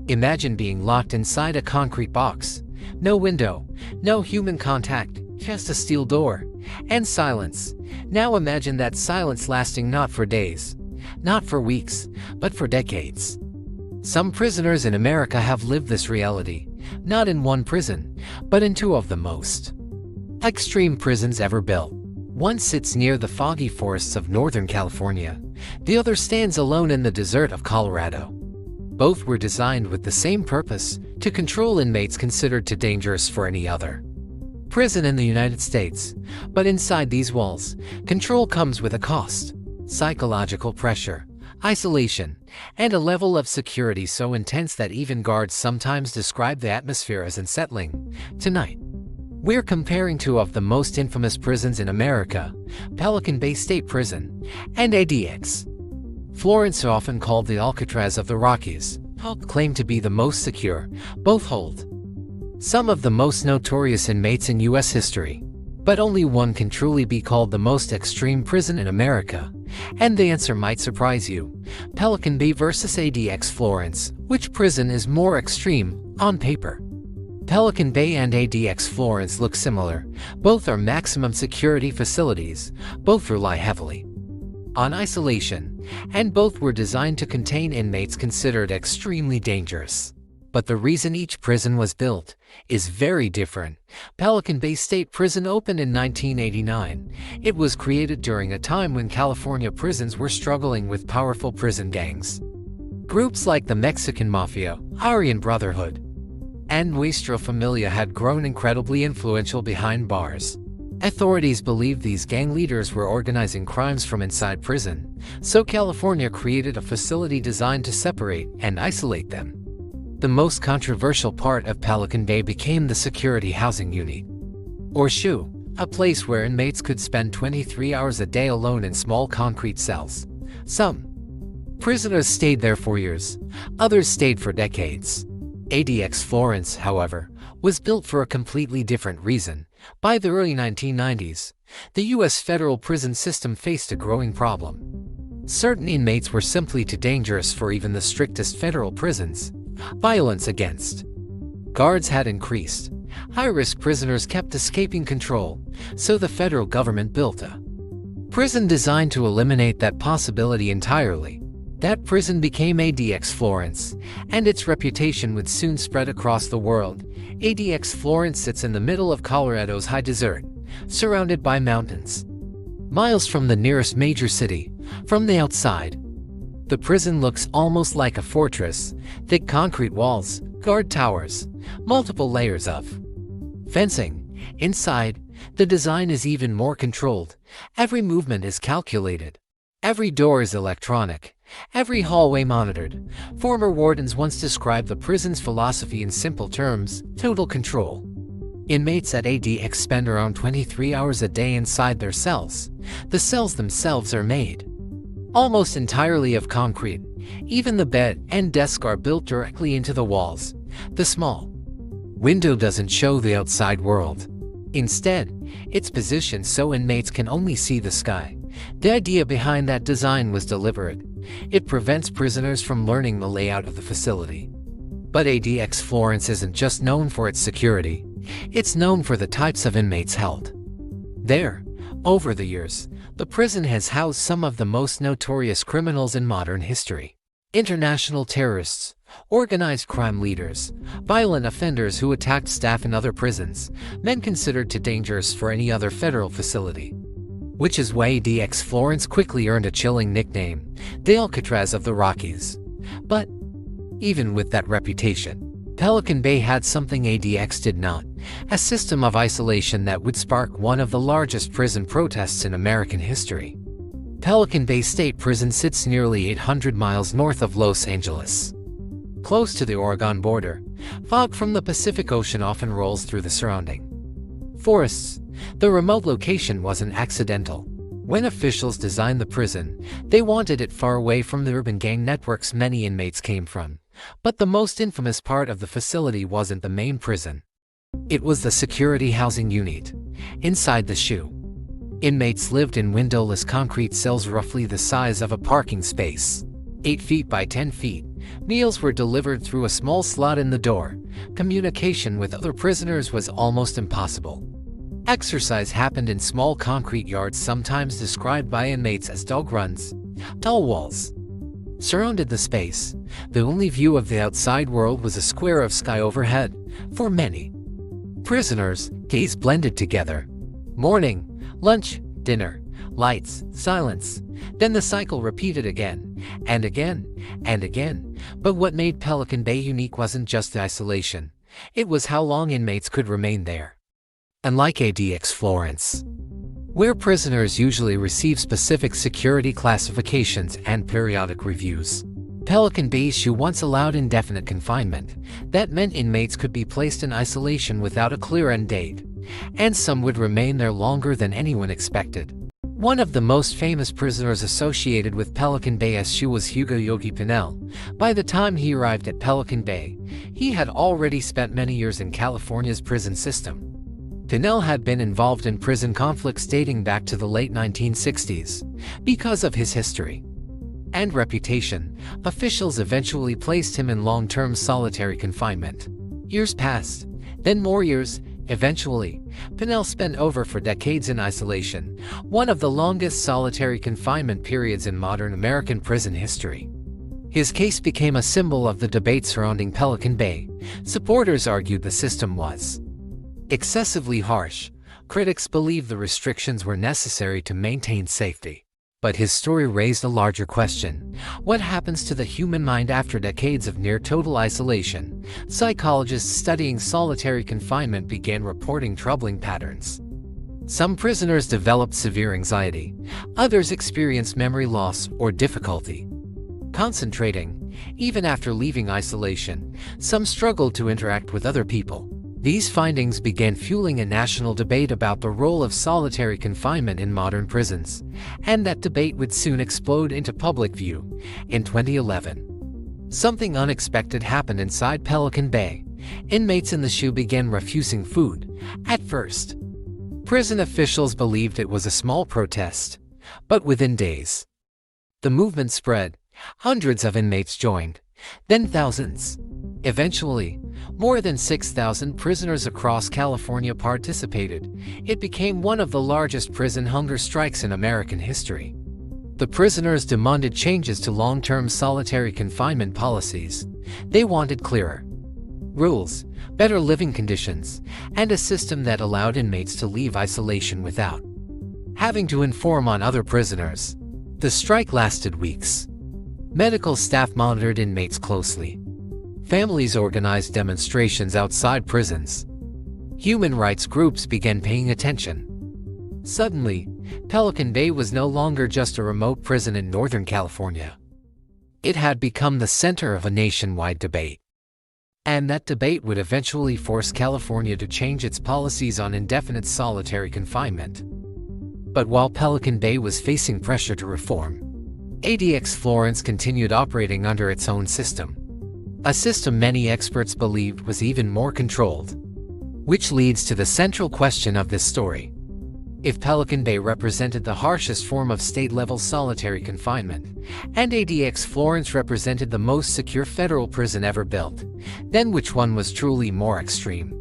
Imagine being locked inside a concrete box. No window, no human contact, just a steel door, and silence. Now imagine that silence lasting not for days, not for weeks, but for decades. Some prisoners in America have lived this reality, not in one prison, but in two of the most extreme prisons ever built. One sits near the foggy forests of Northern California. The other stands alone in the desert of Colorado. Both were designed with the same purpose: to control inmates considered too dangerous for any other prison in the United States. But inside these walls, control comes with a cost: psychological pressure, isolation, and a level of security so intense that even guards sometimes describe the atmosphere as unsettling. Tonight, we're comparing two of the most infamous prisons in America, Pelican Bay State Prison and ADX Florence, often called the Alcatraz of the Rockies. Both claim to be the most secure. Both hold some of the most notorious inmates in U.S. history. But only one can truly be called the most extreme prison in America. And the answer might surprise you. Pelican Bay versus ADX Florence. Which prison is more extreme, on paper? Pelican Bay and ADX Florence look similar. Both are maximum security facilities. Both rely heavily on isolation, and both were designed to contain inmates considered extremely dangerous. But the reason each prison was built is very different. Pelican Bay State Prison opened in 1989. It was created during a time when California prisons were struggling with powerful prison gangs. Groups like the Mexican Mafia, Aryan Brotherhood, and Nuestra Familia had grown incredibly influential behind bars. Authorities believed these gang leaders were organizing crimes from inside prison, so California created a facility designed to separate and isolate them. The most controversial part of Pelican Bay became the Security Housing Unit, or SHU, a place where inmates could spend 23 hours a day alone in small concrete cells. Some prisoners stayed there for years, others stayed for decades. ADX Florence, however, was built for a completely different reason. By the early 1990s, the U.S. federal prison system faced a growing problem. Certain inmates were simply too dangerous for even the strictest federal prisons. Violence against guards had increased. High-risk prisoners kept escaping control, so the federal government built a prison designed to eliminate that possibility entirely. That prison became ADX Florence, and its reputation would soon spread across the world. ADX Florence sits in the middle of Colorado's high desert, surrounded by mountains, miles from the nearest major city. From the outside, the prison looks almost like a fortress: thick concrete walls, guard towers, multiple layers of fencing. Inside, the design is even more controlled. Every movement is calculated. Every door is electronic. Every hallway monitored. Former wardens once described the prison's philosophy in simple terms: total control. Inmates at ADX spend around 23 hours a day inside their cells. The cells themselves are made almost entirely of concrete. Even the bed and desk are built directly into the walls. The small window doesn't show the outside world. Instead, it's positioned so inmates can only see the sky. The idea behind that design was deliberate. It prevents prisoners from learning the layout of the facility. But ADX Florence isn't just known for its security. It's known for the types of inmates held there. Over the years, the prison has housed some of the most notorious criminals in modern history. International terrorists, organized crime leaders, violent offenders who attacked staff in other prisons, men considered too dangerous for any other federal facility. Which is why ADX Florence quickly earned a chilling nickname: the Alcatraz of the Rockies. But even with that reputation, Pelican Bay had something ADX did not: a system of isolation that would spark one of the largest prison protests in American history. Pelican Bay State Prison sits nearly 800 miles north of Los Angeles, close to the Oregon border. Fog from the Pacific Ocean often rolls through the surrounding forests. The remote location wasn't accidental. When officials designed the prison, they wanted it far away from the urban gang networks many inmates came from. But the most infamous part of the facility wasn't the main prison. It was the Security Housing Unit. Inside the SHU, inmates lived in windowless concrete cells roughly the size of a parking space. 8 feet by 10 feet. Meals were delivered through a small slot in the door. Communication with other prisoners was almost impossible. Exercise happened in small concrete yards, sometimes described by inmates as dog runs. Tall walls surrounded the space. The only view of the outside world was a square of sky overhead. For many prisoners, days blended together. Morning, lunch, dinner, lights, silence. Then the cycle repeated again, and again, and again. But what made Pelican Bay unique wasn't just the isolation. It was how long inmates could remain there. Unlike ADX Florence, where prisoners usually receive specific security classifications and periodic reviews, Pelican Bay once allowed indefinite confinement. That meant inmates could be placed in isolation without a clear end date, and some would remain there longer than anyone expected. One of the most famous prisoners associated with Pelican Bay was Hugo Yogi Pinel. By the time he arrived at Pelican Bay, he had already spent many years in California's prison system. Pinel had been involved in prison conflicts dating back to the late 1960s. Because of his history and reputation, officials eventually placed him in long-term solitary confinement. Years passed, then more years. Eventually, Pinel spent over 4 decades in isolation, one of the longest solitary confinement periods in modern American prison history. His case became a symbol of the debate surrounding Pelican Bay. Supporters argued the system was excessively harsh. Critics believed the restrictions were necessary to maintain safety. But his story raised a larger question. What happens to the human mind after decades of near-total isolation? Psychologists studying solitary confinement began reporting troubling patterns. Some prisoners developed severe anxiety. Others experienced memory loss or difficulty concentrating. Even after leaving isolation, some struggled to interact with other people. These findings began fueling a national debate about the role of solitary confinement in modern prisons, and that debate would soon explode into public view. In 2011, something unexpected happened inside Pelican Bay. Inmates in the SHU began refusing food. At first, prison officials believed it was a small protest, but within days, the movement spread. Hundreds of inmates joined, then thousands. Eventually, more than 6,000 prisoners across California participated. It became one of the largest prison hunger strikes in American history. The prisoners demanded changes to long-term solitary confinement policies. They wanted clearer rules, better living conditions, and a system that allowed inmates to leave isolation without having to inform on other prisoners. The strike lasted weeks. Medical staff monitored inmates closely. Families organized demonstrations outside prisons. Human rights groups began paying attention. Suddenly, Pelican Bay was no longer just a remote prison in Northern California. It had become the center of a nationwide debate. And that debate would eventually force California to change its policies on indefinite solitary confinement. But while Pelican Bay was facing pressure to reform, ADX Florence continued operating under its own system. A system many experts believed was even more controlled. Which leads to the central question of this story. If Pelican Bay represented the harshest form of state-level solitary confinement, and ADX Florence represented the most secure federal prison ever built, then which one was truly more extreme?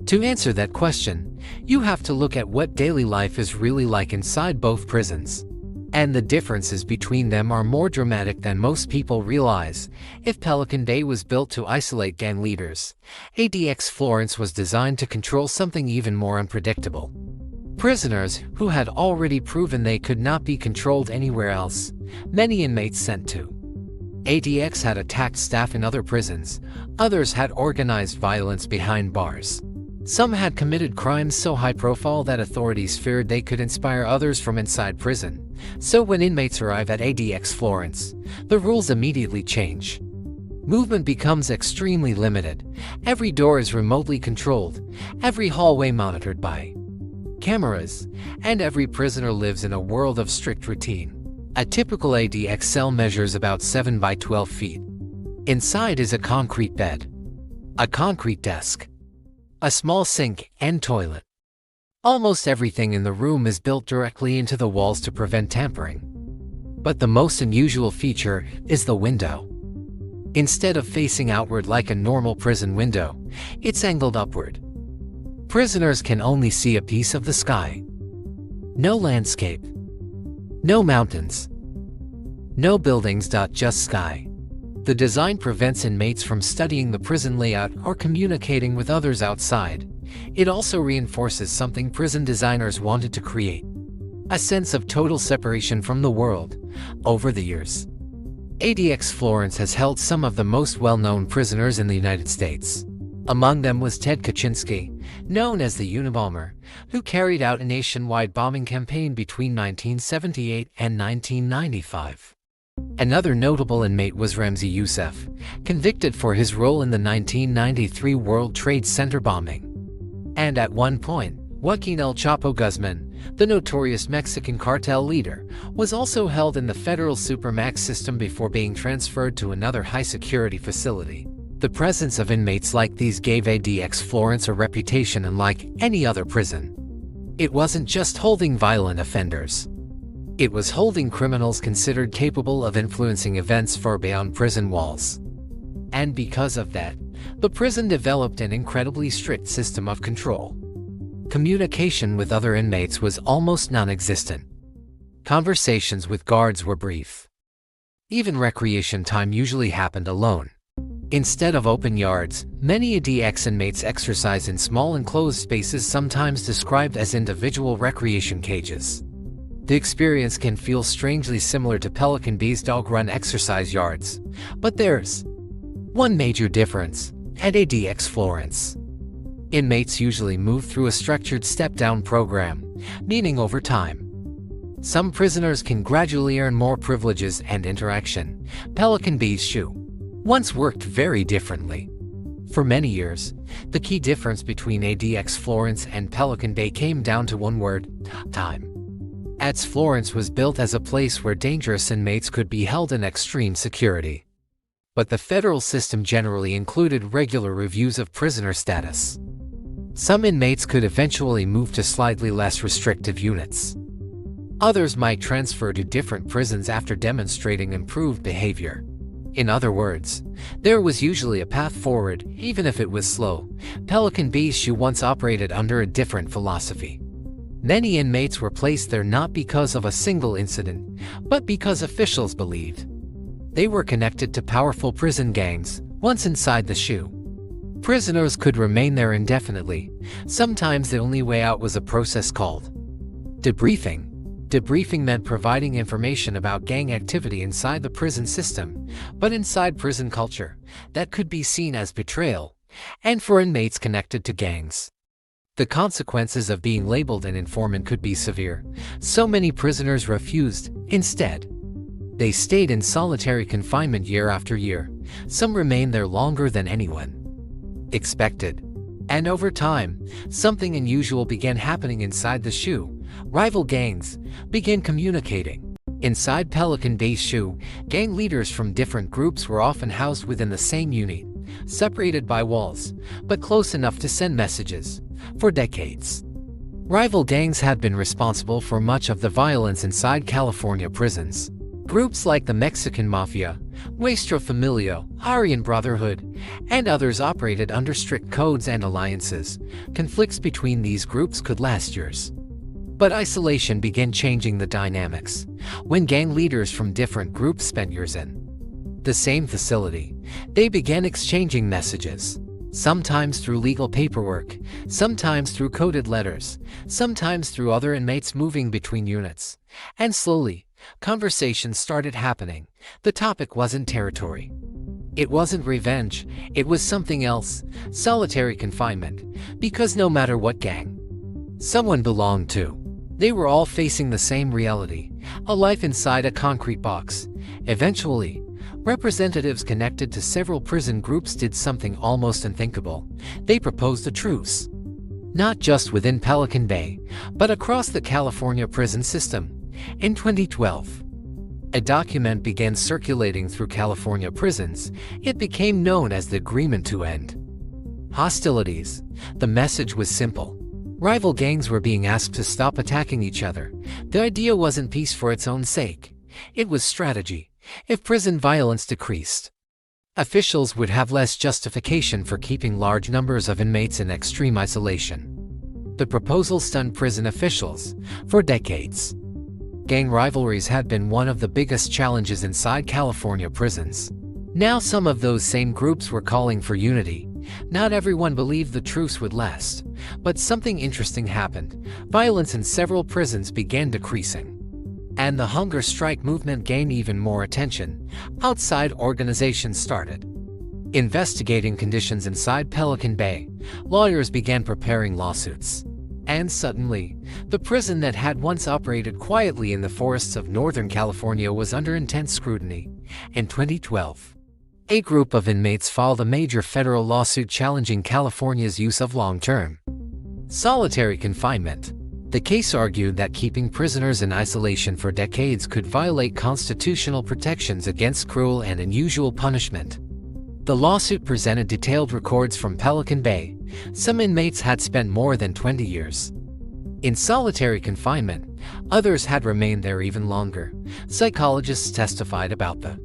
To answer that question, you have to look at what daily life is really like inside both prisons. And the differences between them are more dramatic than most people realize. If Pelican Bay was built to isolate gang leaders, ADX Florence was designed to control something even more unpredictable. Prisoners who had already proven they could not be controlled anywhere else. Many inmates sent to ADX had attacked staff in other prisons. Others had organized violence behind bars. Some had committed crimes so high-profile that authorities feared they could inspire others from inside prison. So when inmates arrive at ADX Florence, the rules immediately change. Movement becomes extremely limited. Every door is remotely controlled, every hallway monitored by cameras, and every prisoner lives in a world of strict routine. A typical ADX cell measures about 7 by 12 feet. Inside is a concrete bed, a concrete desk, a small sink, and toilet. Almost everything in the room is built directly into the walls to prevent tampering. But the most unusual feature is the window. Instead of facing outward like a normal prison window, it's angled upward. Prisoners can only see a piece of the sky. No landscape. No mountains. No buildings. Just sky. The design prevents inmates from studying the prison layout or communicating with others outside. It also reinforces something prison designers wanted to create: a sense of total separation from the world. Over the years, ADX Florence has held some of the most well-known prisoners in the United States. Among them was Ted Kaczynski, known as the Unabomber, who carried out a nationwide bombing campaign between 1978 and 1995. Another notable inmate was Ramzi Youssef, convicted for his role in the 1993 World Trade Center bombing. And at one point, Joaquin El Chapo Guzman, the notorious Mexican cartel leader, was also held in the federal supermax system before being transferred to another high-security facility. The presence of inmates like these gave ADX Florence a reputation unlike any other prison. It wasn't just holding violent offenders. It was holding criminals considered capable of influencing events far beyond prison walls. And because of that, the prison developed an incredibly strict system of control. Communication with other inmates was almost non-existent. Conversations with guards were brief. Even recreation time usually happened alone. Instead of open yards, many ADX inmates exercise in small enclosed spaces, sometimes described as individual recreation cages. The experience can feel strangely similar to Pelican Bay's dog-run exercise yards, but there's one major difference. At ADX Florence, inmates usually move through a structured step-down program, meaning over time, some prisoners can gradually earn more privileges and interaction. Pelican Bay's SHU once worked very differently. For many years, the key difference between ADX Florence and Pelican Bay came down to one word: time. ADX Florence was built as a place where dangerous inmates could be held in extreme security. But the federal system generally included regular reviews of prisoner status. Some inmates could eventually move to slightly less restrictive units. Others might transfer to different prisons after demonstrating improved behavior. In other words, there was usually a path forward, even if it was slow. Pelican Bay's SHU once operated under a different philosophy. Many inmates were placed there not because of a single incident, but because officials believed they were connected to powerful prison gangs. Once inside the SHU, prisoners could remain there indefinitely. Sometimes the only way out was a process called debriefing. Debriefing meant providing information about gang activity inside the prison system, but inside prison culture, that could be seen as betrayal, and for inmates connected to gangs, the consequences of being labeled an informant could be severe. So many prisoners refused. Instead, they stayed in solitary confinement year after year. Some remained there longer than anyone expected. And over time, something unusual began happening inside the SHU. Rival gangs began communicating. Inside Pelican Bay's SHU, gang leaders from different groups were often housed within the same unit, separated by walls, but close enough to send messages. For decades, rival gangs had been responsible for much of the violence inside California prisons. Groups like the Mexican Mafia, Nuestra Familia, Aryan Brotherhood, and others operated under strict codes and alliances. Conflicts between these groups could last years. But isolation began changing the dynamics. When gang leaders from different groups spent years in the same facility, they began exchanging messages. Sometimes through legal paperwork, sometimes through coded letters, sometimes through other inmates moving between units. And slowly, conversations started happening. The topic wasn't territory. It wasn't revenge. It was something else: solitary confinement. Because no matter what gang someone belonged to, they were all facing the same reality: a life inside a concrete box. Eventually, representatives connected to several prison groups did something almost unthinkable. They proposed a truce. Not just within Pelican Bay, but across the California prison system. In 2012, a document began circulating through California prisons. It became known as the Agreement to End Hostilities. The message was simple. Rival gangs were being asked to stop attacking each other. The idea wasn't peace for its own sake. it was strategy. If prison violence decreased, officials would have less justification for keeping large numbers of inmates in extreme isolation. The proposal stunned prison officials for decades. Gang rivalries had been one of the biggest challenges inside California prisons. Now some of those same groups were calling for unity. Not everyone believed the truce would last, but something interesting happened. Violence in several prisons began decreasing, and the hunger strike movement gained even more attention. Outside organizations started investigating conditions inside Pelican Bay. Lawyers began preparing lawsuits. And suddenly, the prison that had once operated quietly in the forests of Northern California was under intense scrutiny. In 2012, a group of inmates filed a major federal lawsuit challenging California's use of long-term solitary confinement. The case argued that keeping prisoners in isolation for decades could violate constitutional protections against cruel and unusual punishment. The lawsuit presented detailed records from Pelican Bay. Some inmates had spent more than 20 years in solitary confinement. Others had remained there even longer. Psychologists testified about the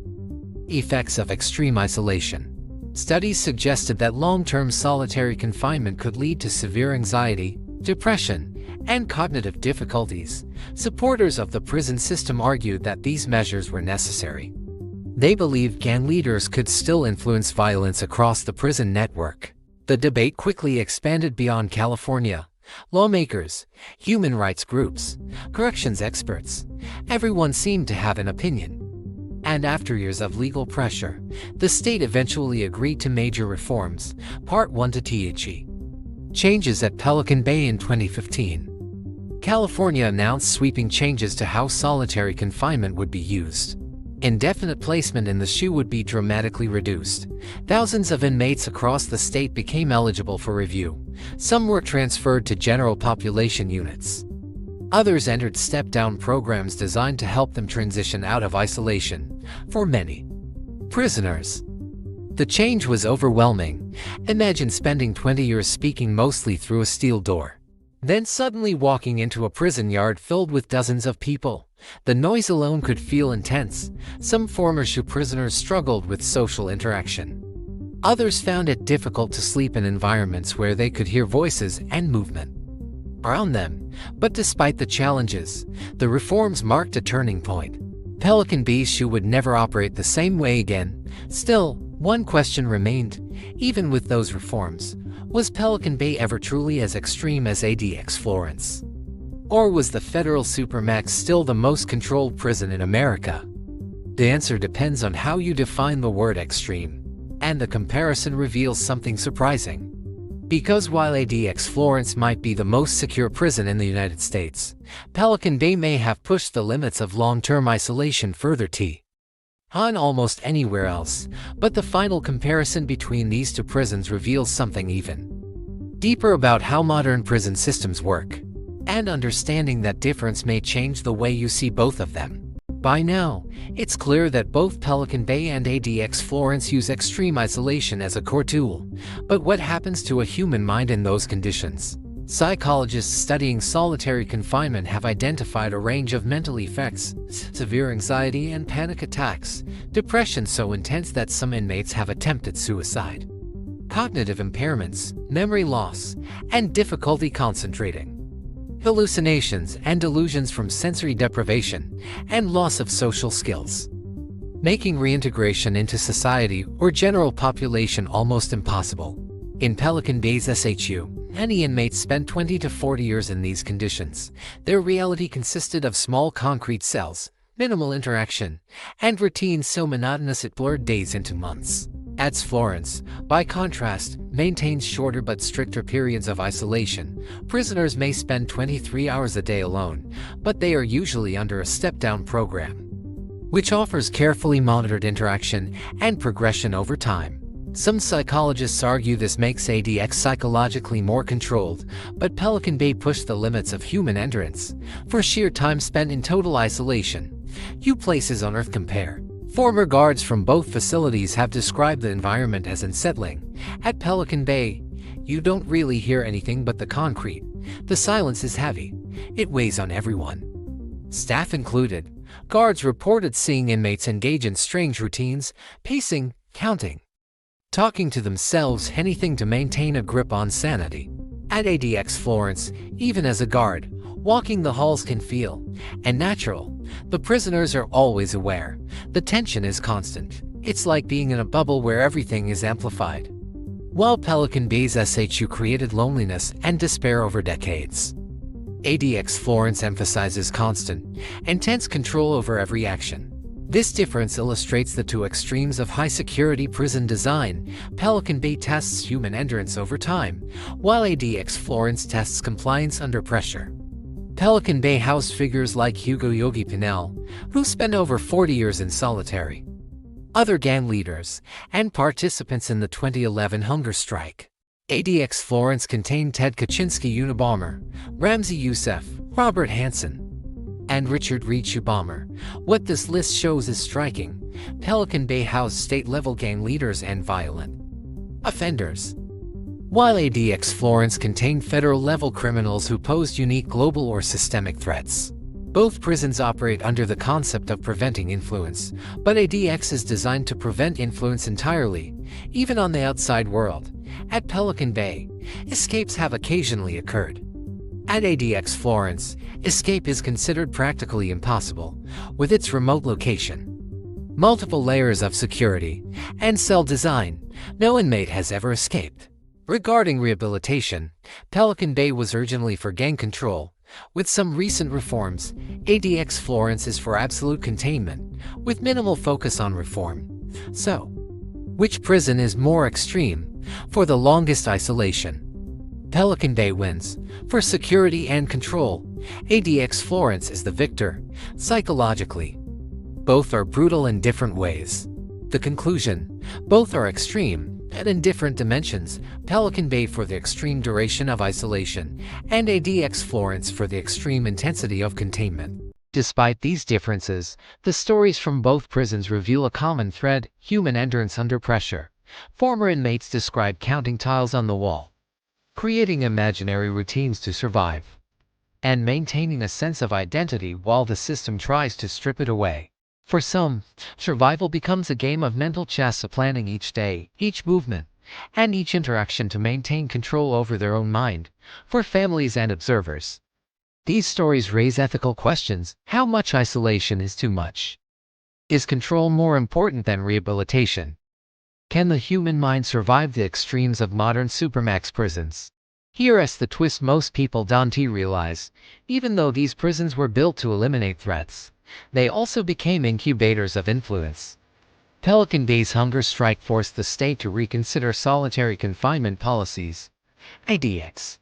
effects of extreme isolation. Studies suggested that long-term solitary confinement could lead to severe anxiety, depression, and cognitive difficulties. Supporters of the prison system argued that these measures were necessary. They believed gang leaders could still influence violence across the prison network. The debate quickly expanded beyond California. Lawmakers, human rights groups, corrections experts, everyone seemed to have an opinion. And after years of legal pressure, the state eventually agreed to major reforms. Part 1 to THE. Changes at Pelican Bay in 2015. California announced sweeping changes to how solitary confinement would be used. Indefinite placement in the SHU would be dramatically reduced. Thousands of inmates across the state became eligible for review. Some were transferred to general population units. Others entered step-down programs designed to help them transition out of isolation. For many prisoners, the change was overwhelming. Imagine spending 20 years speaking mostly through a steel door, then suddenly walking into a prison yard filled with dozens of people. The noise alone could feel intense. Some former SHU prisoners struggled with social interaction. Others found it difficult to sleep in environments where they could hear voices and movement around them. But despite the challenges, the reforms marked a turning point. Pelican Bay's SHU would never operate the same way again. Still, one question remained. Even with those reforms, was Pelican Bay ever truly as extreme as ADX Florence? Or was the federal supermax still the most controlled prison in America? The answer depends on how you define the word extreme. And the comparison reveals something surprising. Because while ADX Florence might be the most secure prison in the United States, Pelican Bay may have pushed the limits of long-term isolation further than almost anywhere else. But the final comparison between these two prisons reveals something even deeper about how modern prison systems work. And understanding that difference may change the way you see both of them. By now, it's clear that both Pelican Bay and ADX Florence use extreme isolation as a core tool. But what happens to a human mind in those conditions? Psychologists studying solitary confinement have identified a range of mental effects: severe anxiety and panic attacks, depression so intense that some inmates have attempted suicide, cognitive impairments, memory loss, and difficulty concentrating, hallucinations and delusions from sensory deprivation, and loss of social skills, making reintegration into society or general population almost impossible. In Pelican Bay's SHU, many inmates spent 20 to 40 years in these conditions. Their reality consisted of small concrete cells, minimal interaction, and routines so monotonous it blurred days into months. ADX Florence, by contrast, maintains shorter but stricter periods of isolation. Prisoners may spend 23 hours a day alone, but they are usually under a step-down program, which offers carefully monitored interaction and progression over time. Some psychologists argue this makes ADX psychologically more controlled, but Pelican Bay pushed the limits of human endurance. For sheer time spent in total isolation, few places on Earth compare. Former guards from both facilities have described the environment as unsettling. At Pelican Bay, you don't really hear anything but the concrete. The silence is heavy. It weighs on everyone, staff included. Guards reported seeing inmates engage in strange routines, pacing, counting, talking to themselves, anything to maintain a grip on sanity. At ADX Florence, even as a guard, walking the halls can feel and natural. The prisoners are always aware. The tension is constant. It's like being in a bubble where everything is amplified. While Pelican Bay's SHU created loneliness and despair over decades, ADX Florence emphasizes constant, intense control over every action. This difference illustrates the two extremes of high-security prison design. Pelican Bay tests human endurance over time, while ADX Florence tests compliance under pressure. Pelican Bay housed figures like Hugo Yogi Pinel, who spent over 40 years in solitary, other gang leaders, and participants in the 2011 hunger strike. ADX Florence contained Ted Kaczynski, Unabomber, Ramzi Youssef, Robert Hansen, and Richard Reed Schubomber. What this list shows is striking. Pelican Bay housed state-level gang leaders and violent offenders, while ADX Florence contained federal-level criminals who posed unique global or systemic threats. Both prisons operate under the concept of preventing influence, but ADX is designed to prevent influence entirely, even on the outside world. At Pelican Bay, escapes have occasionally occurred. At ADX Florence, escape is considered practically impossible, with its remote location, multiple layers of security, and cell design. No inmate has ever escaped. Regarding rehabilitation, Pelican Bay was originally for gang control. With some recent reforms, ADX Florence is for absolute containment, with minimal focus on reform. So, which prison is more extreme? For the longest isolation, Pelican Bay wins. For security and control, ADX Florence is the victor. Psychologically, both are brutal in different ways. The conclusion: both are extreme, and in different dimensions. Pelican Bay for the extreme duration of isolation, and ADX Florence for the extreme intensity of containment. Despite these differences, the stories from both prisons reveal a common thread: human endurance under pressure. Former inmates describe counting tiles on the wall, creating imaginary routines to survive, and maintaining a sense of identity while the system tries to strip it away. For some, survival becomes a game of mental chess, planning each day, each movement, and each interaction to maintain control over their own mind. For families and observers, these stories raise ethical questions. How much isolation is too much? Is control more important than rehabilitation? Can the human mind survive the extremes of modern supermax prisons? Here's the twist most people don't realize. Even though these prisons were built to eliminate threats, they also became incubators of influence. Pelican Bay's hunger strike forced the state to reconsider solitary confinement policies. ADX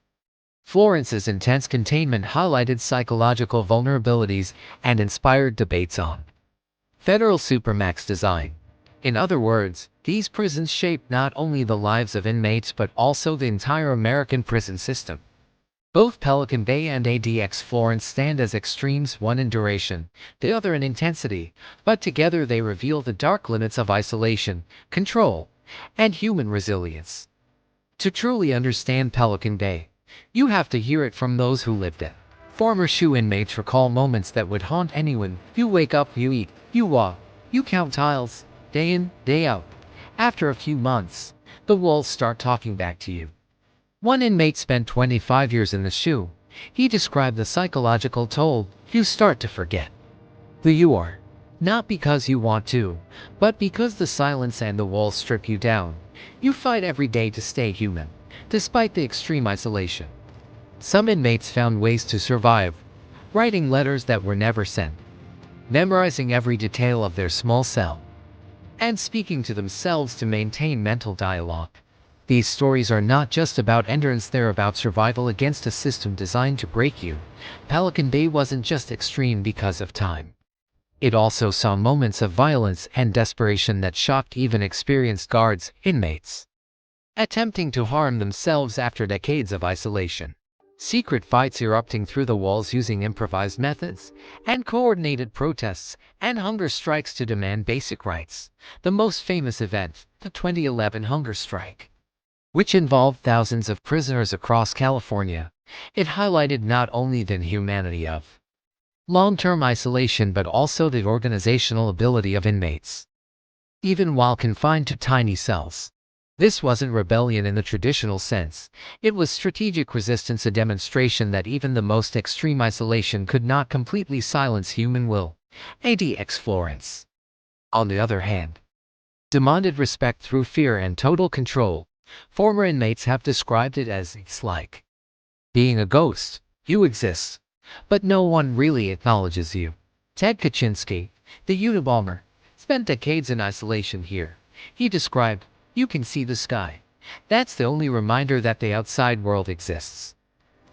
Florence's intense containment highlighted psychological vulnerabilities and inspired debates on federal supermax design. In other words, these prisons shaped not only the lives of inmates but also the entire American prison system. Both Pelican Bay and ADX Florence stand as extremes, one in duration, the other in intensity, but together they reveal the dark limits of isolation, control, and human resilience. To truly understand Pelican Bay, you have to hear it from those who lived it. Former SHU inmates recall moments that would haunt anyone. You wake up, you eat, you walk, you count tiles, day in, day out. After a few months, the walls start talking back to you. One inmate spent 25 years in the SHU. He described the psychological toll. You start to forget who you are. Not because you want to, but because the silence and the walls strip you down. You fight every day to stay human, despite the extreme isolation. Some inmates found ways to survive, writing letters that were never sent, memorizing every detail of their small cell, and speaking to themselves to maintain mental dialogue. These stories are not just about endurance, they're about survival against a system designed to break you. Pelican Bay wasn't just extreme because of time. It also saw moments of violence and desperation that shocked even experienced guards, inmates attempting to harm themselves after decades of isolation. Secret fights erupting through the walls using improvised methods, and coordinated protests and hunger strikes to demand basic rights. The most famous event, the 2011 hunger strike, which involved thousands of prisoners across California. It highlighted not only the inhumanity of long-term isolation but also the organizational ability of inmates. Even while confined to tiny cells. This wasn't rebellion in the traditional sense. It was strategic resistance, a demonstration that even the most extreme isolation could not completely silence human will. ADX Florence, on the other hand, demanded respect through fear and total control. Former inmates have described it as it's like being a ghost. You exist, but no one really acknowledges you. Ted Kaczynski, the Unabomber, spent decades in isolation here. He described, "You can see the sky. That's the only reminder that the outside world exists."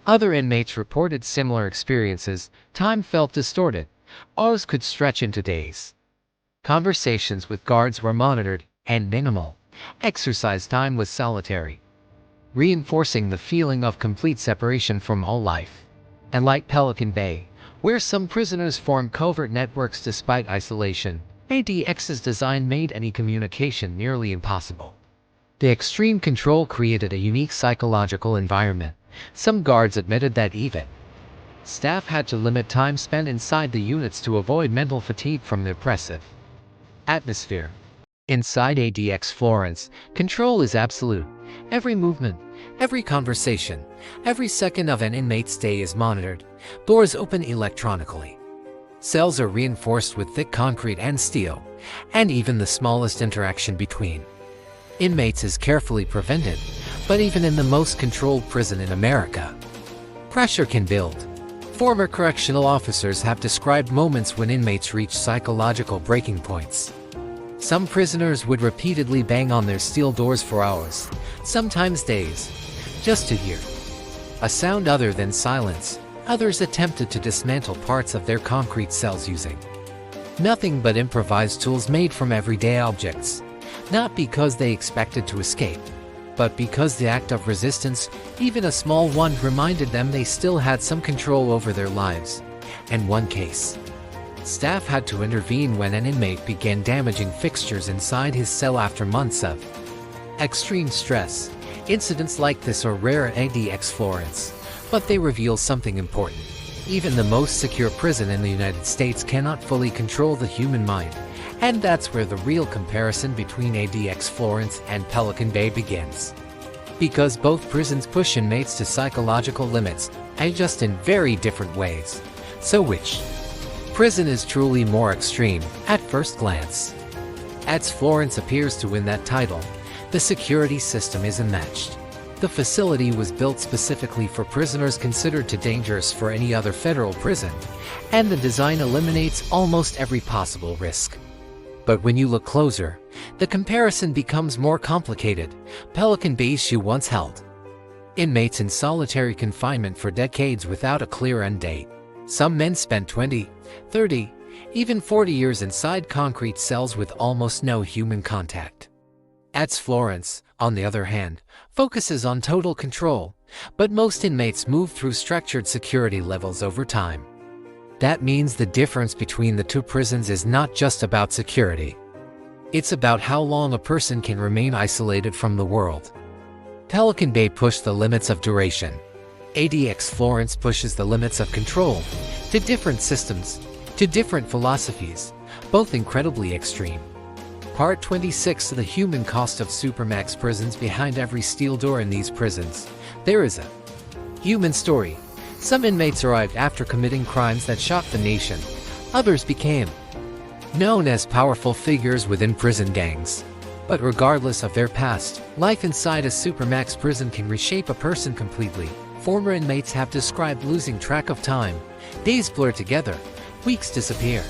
Other inmates reported similar experiences. Time felt distorted. Hours could stretch into days. Conversations with guards were monitored and minimal. Exercise time was solitary, reinforcing the feeling of complete separation from all life. And like Pelican Bay, where some prisoners formed covert networks despite isolation, ADX's design made any communication nearly impossible. The extreme control created a unique psychological environment. Some guards admitted that even staff had to limit time spent inside the units to avoid mental fatigue from the oppressive atmosphere. Inside ADX Florence, control is absolute. Every movement, every conversation, every second of an inmate's day is monitored. Doors open electronically. Cells are reinforced with thick concrete and steel, and even the smallest interaction between inmates is carefully prevented. But even in the most controlled prison in America, pressure can build. Former correctional officers have described moments when inmates reach psychological breaking points. Some prisoners would repeatedly bang on their steel doors for hours, sometimes days, just to hear a sound other than silence. Others attempted to dismantle parts of their concrete cells using nothing but improvised tools made from everyday objects, not because they expected to escape, but because the act of resistance, even a small one, reminded them they still had some control over their lives. In one case, staff had to intervene when an inmate began damaging fixtures inside his cell after months of extreme stress. Incidents like this are rare at ADX Florence, but they reveal something important. Even the most secure prison in the United States cannot fully control the human mind, and that's where the real comparison between ADX Florence and Pelican Bay begins. Because both prisons push inmates to psychological limits, and just in very different ways. So which prison is truly more extreme, at first glance? ADX Florence appears to win that title. The security system is unmatched. The facility was built specifically for prisoners considered too dangerous for any other federal prison, and the design eliminates almost every possible risk. But when you look closer, the comparison becomes more complicated. Pelican Bay's shoe once held inmates in solitary confinement for decades without a clear end date. Some men spent 20, 30, even 40 years inside concrete cells with almost no human contact. ADX Florence, on the other hand, focuses on total control, but most inmates move through structured security levels over time. That means the difference between the two prisons is not just about security. It's about how long a person can remain isolated from the world. Pelican Bay pushed the limits of duration. ADX Florence pushes the limits of control, to different systems, to different philosophies, both incredibly extreme. Part 26: The human cost of supermax prisons. Behind every steel door in these prisons, there is a human story. Some inmates arrived after committing crimes that shocked the nation. Others became known as powerful figures within prison gangs. But regardless of their past, life inside a supermax prison can reshape a person completely. Former inmates have described losing track of time. Days blur together, weeks disappear.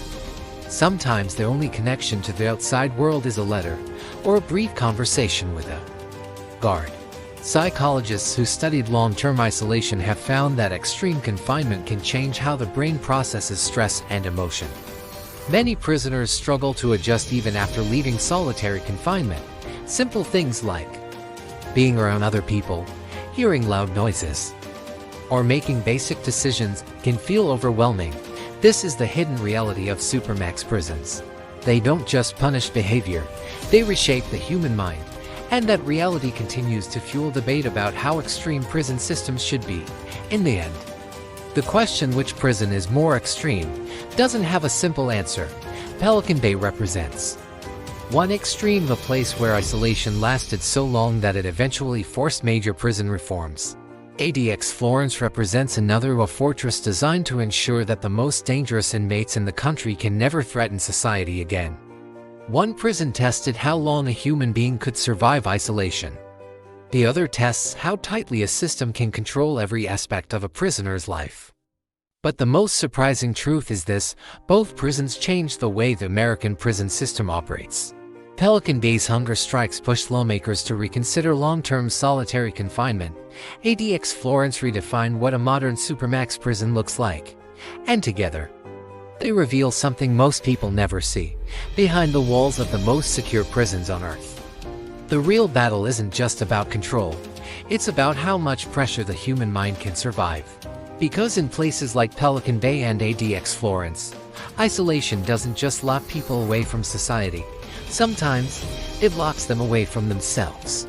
Sometimes the only connection to the outside world is a letter or a brief conversation with a guard. Psychologists who studied long-term isolation have found that extreme confinement can change how the brain processes stress and emotion. Many prisoners struggle to adjust even after leaving solitary confinement. Simple things like being around other people, hearing loud noises, or making basic decisions can feel overwhelming. This is the hidden reality of supermax prisons. They don't just punish behavior, they reshape the human mind. And that reality continues to fuel debate about how extreme prison systems should be. In the end, The question which prison is more extreme doesn't have a simple answer. Pelican Bay represents one extreme, a place where isolation lasted so long that it eventually forced major prison reforms. ADX Florence represents another, a fortress designed to ensure that the most dangerous inmates in the country can never threaten society again. One prison tested how long a human being could survive isolation. The other tests how tightly a system can control every aspect of a prisoner's life. But the most surprising truth is this: both prisons changed the way the American prison system operates. Pelican Bay's hunger strikes pushed lawmakers to reconsider long-term solitary confinement. ADX Florence redefined what a modern supermax prison looks like. And together, they reveal something most people never see: behind the walls of the most secure prisons on Earth. The real battle isn't just about control, it's about how much pressure the human mind can survive. Because in places like Pelican Bay and ADX Florence, isolation doesn't just lock people away from society. Sometimes, it locks them away from themselves.